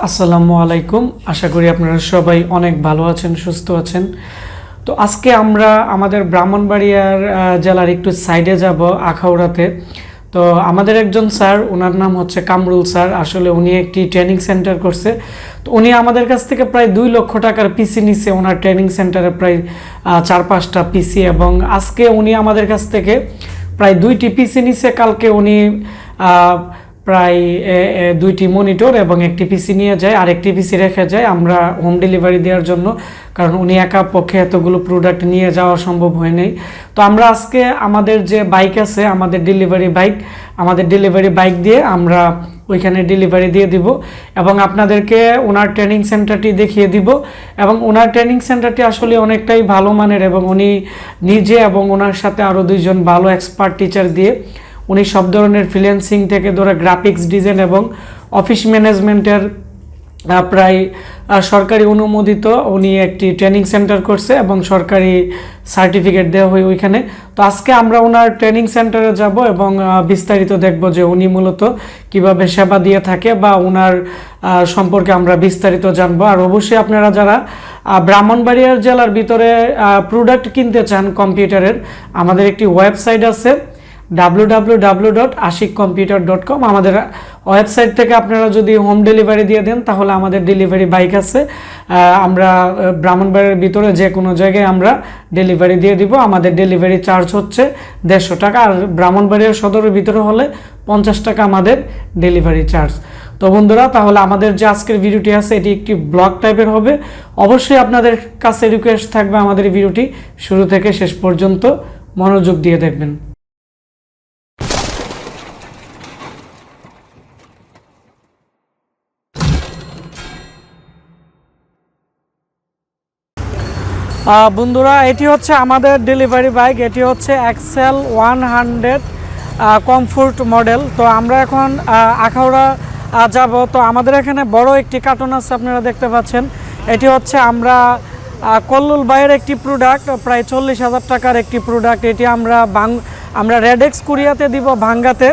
আসসালামু আলাইকুম। আশা করি আপনারা সবাই অনেক ভালো আছেন, সুস্থ আছেন। তো আজকে আমরা আমাদের ব্রাহ্মণবাড়িয়ার জেলার একটু সাইডে যাব, আখাউড়াতে। তো আমাদের একজন স্যার, ওনার নাম হচ্ছে কামরুল স্যার। আসলে উনি একটি ট্রেনিং সেন্টার করছে। তো উনি আমাদের কাছ থেকে প্রায় 2 লক্ষ টাকার পিসি নিছে ওনার ট্রেনিং সেন্টারে, প্রায় 4-5টা পিসি। এবং আজকে উনি আমাদের কাছ থেকে প্রায় 2টি পিসি নিছে। কালকে উনি প্রায় 2টি মনিটর এবং একটি পিসি নিয়ে যায়, আর একটি পিসি রেখে যায় আমরা হোম ডেলিভারি দেওয়ার জন্য, কারণ উনি একা পক্ষে এতগুলো প্রোডাক্ট নিয়ে যাওয়া সম্ভব হয় নাই। তো আমরা আজকে আমাদের যে বাইক আছে, আমাদের ডেলিভারি বাইক দিয়ে আমরা ওইখানে ডেলিভারি দিয়ে দিব এবং আপনাদেরকে ওনার ট্রেনিং সেন্টারটি দেখিয়ে দিব। এবং ওনার ট্রেনিং সেন্টারটি আসলে অনেকটাই ভালো মানের, এবং উনি নিজে এবং ওনার সাথে আরও 2জন ভালো এক্সপার্ট টিচার দিয়ে উনি সব ধরনের ফ্রিল্যান্সিং থেকে ধরে গ্রাফিক্স ডিজাইন এবং অফিস ম্যানেজমেন্টের প্রায় সরকারি অনুমোদিত উনি একটি ট্রেনিং সেন্টার করছে এবং সরকারি সার্টিফিকেট দেওয়া হয় ওইখানে। তো আজকে আমরা ওনার ট্রেনিং সেন্টারে যাব এবং বিস্তারিত দেখব যে উনি মূলত কিভাবে সেবা দিয়ে থাকে বা ওনার সম্পর্কে আমরা বিস্তারিত জানবো। আর অবশ্যই আপনারা যারা ব্রাহ্মণবাড়িয়ার জেলার ভিতরে প্রোডাক্ট কিনতে চান কম্পিউটারের, আমাদের একটি ওয়েবসাইট আছে www.ashikcomputer.com। আমাদের ওয়েবসাইট থেকে আপনারা যদি হোম ডেলিভারি দিয়ে দেন তাহলে আমাদের ডেলিভারি বাইক আছে, আমরা ব্রাহ্মণবাড়িয়ার ভিতরে যে কোনো জায়গায় আমরা ডেলিভারি দিয়ে দিব। আমাদের ডেলিভারি চার্জ হচ্ছে 150 টাকা, আর ব্রাহ্মণবাড়িয়ার সদরের ভিতরে হলে 50 টাকা আমাদের ডেলিভারি চার্জ। তো বন্ধুরা, তাহলে আমাদের যে আজকের ভিডিওটি আছে এটি একটি ব্লগ টাইপের হবে। অবশ্যই আপনাদের কাছে রিকোয়েস্ট থাকবে আমাদের ভিডিওটি শুরু থেকে শেষ পর্যন্ত মনোযোগ দিয়ে দেখবেন। বন্ধুরা, এটি হচ্ছে আমাদের ডেলিভারি বাইক। এটি হচ্ছে এক্সেল 100 কমফোর্ট মডেল। তো আমরা এখন আখাউড়া যাব। তো আমাদের এখানে বড় একটি কার্টন আছে, আপনারা দেখতে পাচ্ছেন। এটি হচ্ছে আমরা কল্লুল বাইয়ের একটি প্রোডাক্ট, প্রায় 40,000 টাকার একটি প্রোডাক্ট। এটি আমরা রেডেক্স কুরিয়াতে দিব, ভাঙ্গাতে।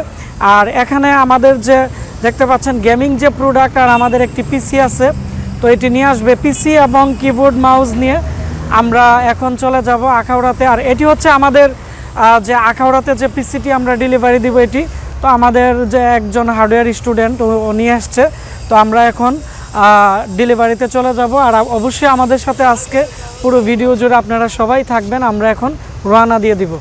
আর এখানে আমাদের যে দেখতে পাচ্ছেন গেমিং যে প্রোডাক্ট, আর আমাদের একটি পিসি আছে, তো এটি নিয়ে আসবে। পিসি এবং কিবোর্ড মাউস নিয়ে আমরা এখন চলে যাব আখাউড়াতে। আর এটি হচ্ছে আমাদের যে আখাউড়াতে যে পিসিটি আমরা ডেলিভারি দিব এটি। তো আমাদের যে একজন হার্ডওয়্যার স্টুডেন্ট ও নিয়ে আসছে। তো আমরা এখন ডেলিভারিতে চলে যাব। আর অবশ্যই আমাদের সাথে আজকে পুরো ভিডিও জুড়ে আপনারা সবাই থাকবেন। আমরা এখন রওনা দিয়ে দিব।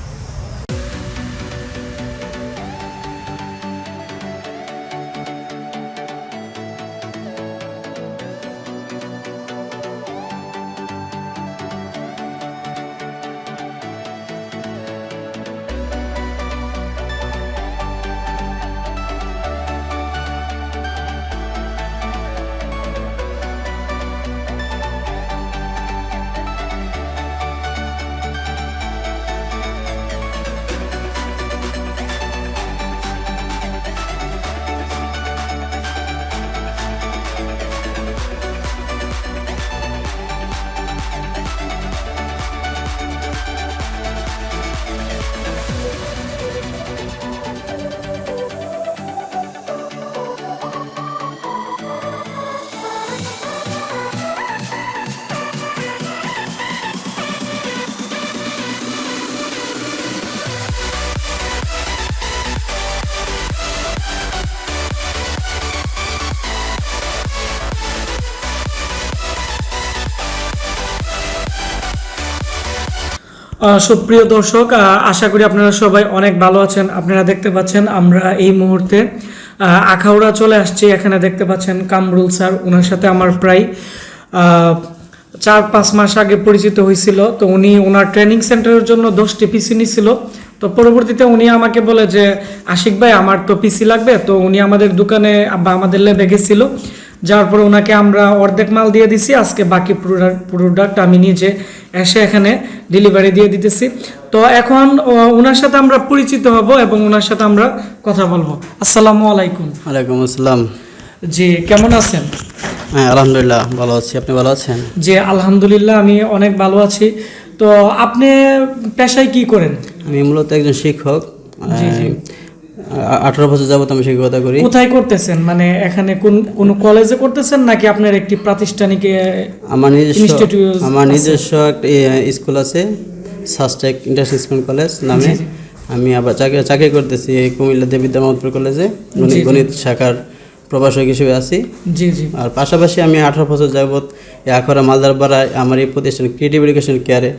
সুপ্রিয় দর্শক, আশা করি আপনারা সবাই অনেক ভালো আছেন। আপনারা দেখতে পাচ্ছেন আমরা এই মুহূর্তে আখাউড়া চলে আসছি। এখানে দেখতে পাচ্ছেন কামরুল স্যার, ওনার সাথে আমার প্রায় 4-5 মাস আগে পরিচিত হয়েছিল। তো উনি ওনার ট্রেনিং সেন্টারের জন্য 10টি পিসি নিছিল। তো পরবর্তীতে উনি আমাকে বলে যে আশিক ভাই, আমার তো পিসি লাগবে। তো উনি আমাদের দোকানে বা আমাদের ল্যাবে গেছিল, যার পরে ওনাকে আমরা অর্ধেক মাল দিয়ে দিছি। আজকে বাকি প্রোডাক্ট আমি নিজে এসে এখানে ডেলিভারি দিয়ে দিতেছি। তো এখন ওনার সাথে আমরা পরিচিত হব এবং ওনার সাথে আমরা কথা বলবো। আসসালামু আলাইকুম। ওয়ালাইকুম আসসালাম। জি, কেমন আছেন? হ্যাঁ, আলহামদুলিল্লাহ ভালো আছি। আপনি ভালো আছেন? জি, আলহামদুলিল্লাহ আমি অনেক ভালো আছি। তো আপনি পেশায় কি করেন? আমি মূলত একজন শিক্ষক। 18 বছর যাবত আমি শিক্ষকতা করি। কোথায় করতেছেন, মানে এখানে কোন কলেজে করতেছেন নাকি আপনার একটি প্রাতিষ্ঠানিক আমার নিজস্ব একটা স্কুল আছে, সাস্টেক ইন্টারন্যাশনাল কলেজ নামে। আমি আবার চাকরি করতেছি কুমিল্লা দেবিদ্যা মাহমুদপুর কলেজে, গণিত শাখার প্রভাষক হিসেবে আছি। জি জি। আর পাশাপাশি আমি 18 বছর যাবত আখাউড়া মালদার পাড়ায় আমার এই প্রতিষ্ঠান ক্রিয়েটিভ এডুকেশন কেয়ারে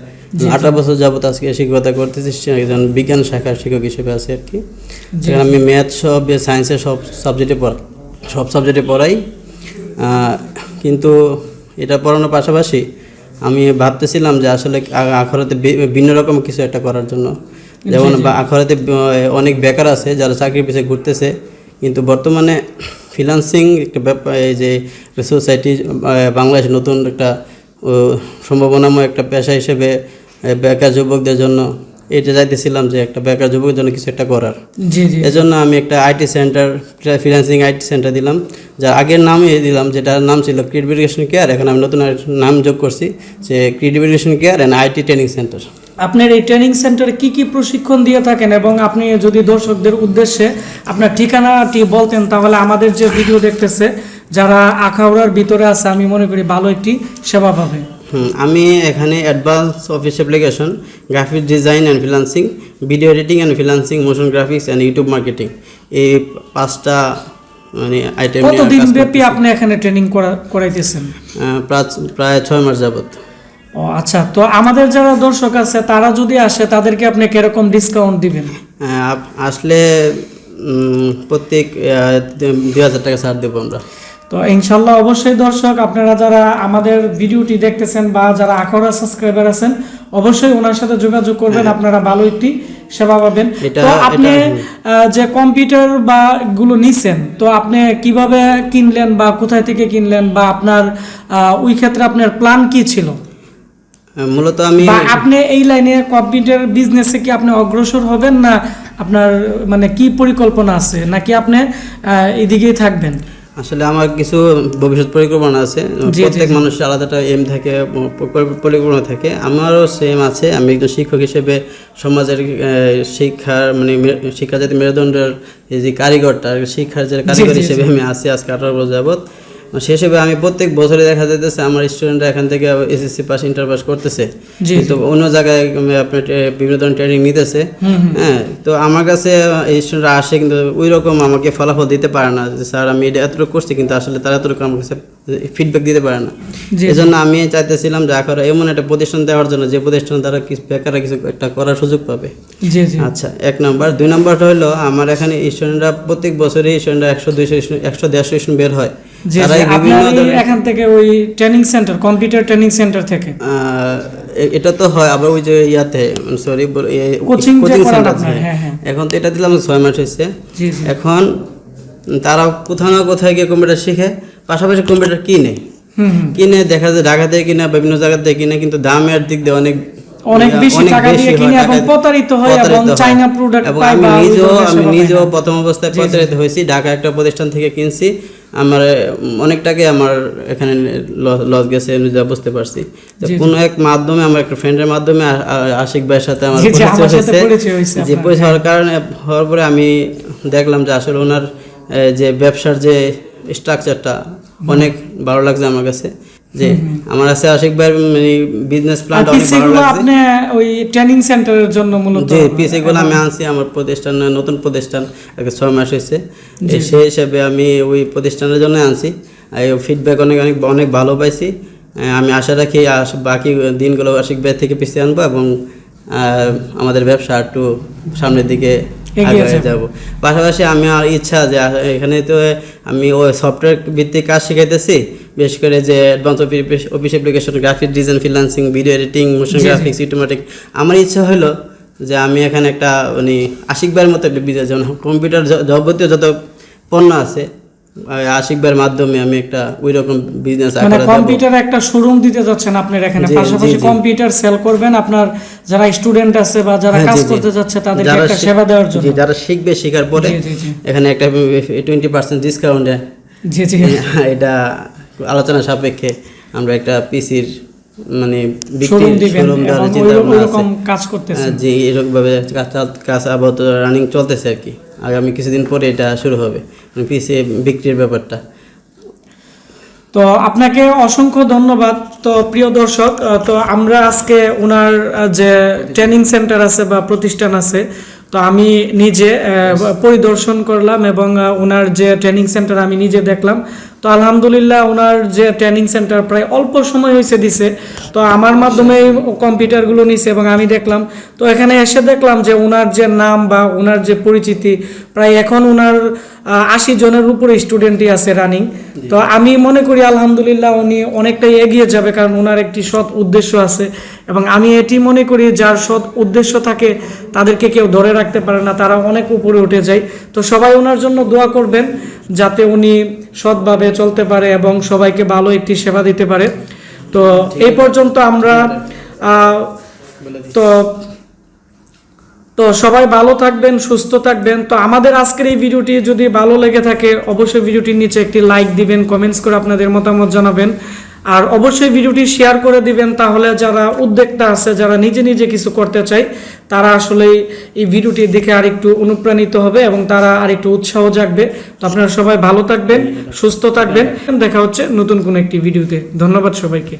18 বছর যাবত আজকে শিক্ষকতা করতেছি, একজন বিজ্ঞান শাখার শিক্ষক হিসেবে আছি আর কি। আমি ম্যাথ সব সায়েন্সের সব সাবজেক্টে পড়াই। কিন্তু এটা পড়ানোর পাশাপাশি আমি ভাবতেছিলাম যে আসলে আখাউড়াতে ভিন্ন রকম কিছু একটা করার জন্য। যেমন আখাউড়াতে অনেক বেকার আছে যারা চাকরির পিছিয়ে ঘুরতেছে, কিন্তু বর্তমানে ফ্রিল্যান্সিং একটা ব্যাপার, এই যে সোসাইটি বাংলাদেশ নতুন একটা সম্ভাবনাময় একটা পেশা হিসেবে বেকার যুবকদের জন্য এটা চাইতেছিলাম যে একটা বেকার যুবকের জন্য কিছু একটা করার। এজন্য আমি একটা IT centre, freelancing IT centre দিলাম, যার আগের নামই দিলাম, যেটার নাম ছিল ক্রিয়েটিভ এডুকেশন কেয়ার। এখন আমি নতুন নাম যোগ করছি যে creative education care and IT training centre. আপনার এই ট্রেনিং সেন্টারে কি প্রশিক্ষণ দিয়ে থাকেন, এবং আপনি যদি দর্শকদের উদ্দেশ্যে আপনার ঠিকানাটি বলতেন তাহলে আমাদের যে ভিডিও দেখতেছে যারা আখাউড়ার ভিতরে আছে, আমি মনে করি ভালো একটি সেবা পাবে। আমি এখানে advance office application, graphic design and freelancing, video editing and freelancing, motion graphics and YouTube marketing, এই 5টা মানে আইটেম। কতদিন ব্যাপী আপনি এখানে ট্রেনিং করাইতেছেন? প্রায় 6 মাস যাবত। ও আচ্ছা, তো আমাদের যারা দর্শক আছে তারা যদি আসে তাদেরকে আপনি কিরকম ডিসকাউন্ট দিবেন? আসলে প্রত্যেক 2000 টাকা ছাড় দেবো আমরা। তো ইনশাল্লাহ অবশ্যই দর্শক আপনারা যারা আমাদের ভিডিওটি দেখতেছেন বা যারা আখাউড়া সাবস্ক্রাইবার আছেন অবশ্যই ওনার সাথে যোগাযোগ করবেন, আপনারা ভালো একটি সেবা পাবেন। তো আপনি যে কম্পিউটার বা গুলো নিছেন, তো আপনি কিভাবে কিনলেন বা কোথায় থেকে কিনলেন, বা আপনার ওই ক্ষেত্রে আপনার প্ল্যান কি ছিল? মূলত আপনি এই লাইনে কম্পিউটার বিজনেসে কি আপনি অগ্রসর হবেন, না আপনার মানে কি পরিকল্পনা আছে, নাকি আপনি এদিকেই থাকবেন? আসলে আমার কিছু ভবিষ্যৎ পরিকল্পনা আছে। প্রত্যেক মানুষের আলাদা একটা এম থাকে, পরিকল্পনা থাকে। আমারও সেম আছে। আমি একজন শিক্ষক হিসেবে সমাজের শিক্ষা জাতি মেরুদণ্ডের এই যে কারিগরটা, শিক্ষার যে কারিগর হিসেবে আমি আছি আজকে 18 বছর যাবত। সেই হিসেবে আমি প্রত্যেক বছরে দেখা যাইতেছে আমার স্টুডেন্টরা এখান থেকে এসএসসি পাস, ইন্টার পাস করতেছে, কিন্তু অন্য জায়গায় আপনার বিভিন্ন ধরনের ট্রেনিং নিতেছে। হ্যাঁ, তো আমার কাছে এই স্টুডেন্টরা আসে, কিন্তু ওই রকম আমাকে ফলাফল দিতে পারে না যে স্যার আমি এটা এতটুকু করছি, কিন্তু আসলে তারা এতটুকু আমার কাছে ফিডব্যাক দিতে পারে না। এই জন্য আমি চাইতেছিলাম যে আখাউড়া এমন একটা প্রতিষ্ঠান দেওয়ার জন্য যে প্রতিষ্ঠান দ্বারা বেকাররা কিছু একটা করার সুযোগ পাবে। আচ্ছা, 1 নাম্বার। 2 নাম্বারটা হলো আমার এখানে স্টুডেন্টরা প্রত্যেক বছরই স্টুডেন্টরা 100-200 স্টুডেন্ট বের হয়। এখান থেকে ওই training centre, computer training centre থেকে এটা তো হয়, আবার ওই যে কোচিং সেন্টার। এখন তো এটা দিলাম 6 মাস হয়েছে। এখন তারা কোথাও না কোথায় গিয়ে কম্পিউটার শিখে, পাশাপাশি কম্পিউটার কিনে দেখা যায় ঢাকা থেকে কিনে, বিভিন্ন জায়গা থেকে কিনে, কিন্তু দামের দিক দিয়ে অনেক বেশি টাকা দিয়ে কিনে এবং প্রতারিত হয় এবং চাইনা প্রোডাক্ট পায়। আমি নিজেও প্রথম অবস্থায় প্রতারিত হয়েছি। ঢাকা একটা প্রতিষ্ঠান থেকে কিনছি, আমার অনেক টাকা আমার এখানে লস গেছে, আমি যা বুঝতে পারছি। কোনো এক মাধ্যমে, আমার একটা ফ্রেন্ডের মাধ্যমে আশিক ভাইয়ের সাথে আমার পরিচয় হয়েছে। যে পরিচয় হওয়ার কারণে হওয়ার পরে আমি দেখলাম যে আসলে ওনার যে ব্যবসার যে স্ট্রাকচারটা অনেক ভালো লাগছে আমার কাছে। যে আমার কাছে আশিক ভাইয়ের বিজনেস প্ল্যানটা অনেক ভালো লাগছে। আপনি ওই ট্রেনিং সেন্টারের জন্য মূলত যে পিসিগুলো আমি আনছি, আমার প্রতিষ্ঠান নতুন প্রতিষ্ঠান 6 মাস হয়েছে, সেই হিসাবে আমি ওই প্রতিষ্ঠানের জন্য আনছি। ফিডব্যাক অনেক ভালো পাইছি। আমি আশা রাখি বাকি দিনগুলো আশিক ভাই থেকে পিছিয়ে আনবো এবং আমাদের ব্যবসা একটু সামনের দিকে এগিয়ে যাব। পাশাপাশি আমি আর ইচ্ছা যে এখানে তো আমি ওই সফটওয়্যার ভিত্তিক কাজ শিখাইতেছি, বিশেষ করে যে advance office application, graphic design, freelancing, video editing, motion graphics, automatic. আমার ইচ্ছা হলো যে আমি এখানে একটা আশিক ভাইয়ের মতো একটা বিজনেস, যেমন কম্পিউটার যাবতীয় যত পণ্য আছে আশিক ভাইয়ের মাধ্যমে আমি একটা ওই রকম বিজনেস, মানে কম্পিউটার একটা শোরুম দিতে যাচ্ছেন আপনার এখানে, পাশাপাশি কম্পিউটার সেল করবেন আপনার যারা স্টুডেন্ট আছে বা যারা কাজ করতে যাচ্ছে তাদেরকে একটা সেবা দেওয়ার জন্য। যারা শিখবে, শেখার পরে এখানে একটা 20% ডিসকাউন্টে এটা আলোচনা সাপেক্ষে আমরা একটা পিসির মানে শোরুম দিবেন এবং ওইরকম কাজ করতেছেন? জি, এরকম ভাবে কাজ আপাতত রানিং চলতেছে আর কি। আগামী কিছুদিন পরে এটা শুরু হবে, পিসি বিক্রির ব্যাপারটা। তো আপনাকে অসংখ্য ধন্যবাদ। তো প্রিয় দর্শক, তো আমরা আজকে ওনার যে ট্রেনিং সেন্টার আছে বা প্রতিষ্ঠান আছে, তো আমি নিজে পরিদর্শন করলাম এবং ওনার যে ট্রেনিং সেন্টার আমি নিজে দেখলাম। তো আলহামদুলিল্লাহ ওনার যে ট্রেনিং সেন্টার প্রায় অল্প সময় হয়েছে দিছে, তো আমার মাধ্যমে কম্পিউটারগুলো নিছে এবং আমি দেখলাম। তো এখানে এসে দেখলাম যে ওনার যে নাম বা ওনার যে পরিচিতি, প্রায় এখন ওনার 80 জনের উপরে স্টুডেন্টই আছে রানিং। তো আমি মনে করি আলহামদুলিল্লাহ উনি অনেকটাই এগিয়ে যাবে, কারণ ওনার একটি সৎ উদ্দেশ্য আছে এবং আমি এটি মনে করি যার সৎ উদ্দেশ্য থাকে তাদেরকে কেউ ধরে রাখতে পারে না, তারা অনেক উপরে উঠে যায়। তো সবাই ওনার জন্য দোয়া করবেন যাতে উনি সৎভাবে চলতে পারে এবং সবাইকে ভালো একটি সেবা দিতে পারে। তো এই পর্যন্ত আমরা তো সবাই ভালো থাকবেন, সুস্থ থাকবেন। তো আমাদের আজকের এই ভিডিওটি যদি ভালো লেগে থাকে অবশ্যই ভিডিওটির নিচে একটি লাইক দিবেন, কমেন্টস করে আপনাদের মতামত জানাবেন, আর অবশ্যই ভিডিওটি শেয়ার করে দিবেন। তাহলে যারা উদ্যোক্তা আছে, যারা নিজে নিজে কিছু করতে চায়, তারা আসলে এই ভিডিওটি দেখে আরেকটু অনুপ্রাণিত হবে এবং তারা আরেকটু উৎসাহ জাগবে। তো আপনারা সবাই ভালো থাকবেন, সুস্থ থাকবেন। দেখা হচ্ছে নতুন কোনো একটি ভিডিওতে। ধন্যবাদ সবাইকে।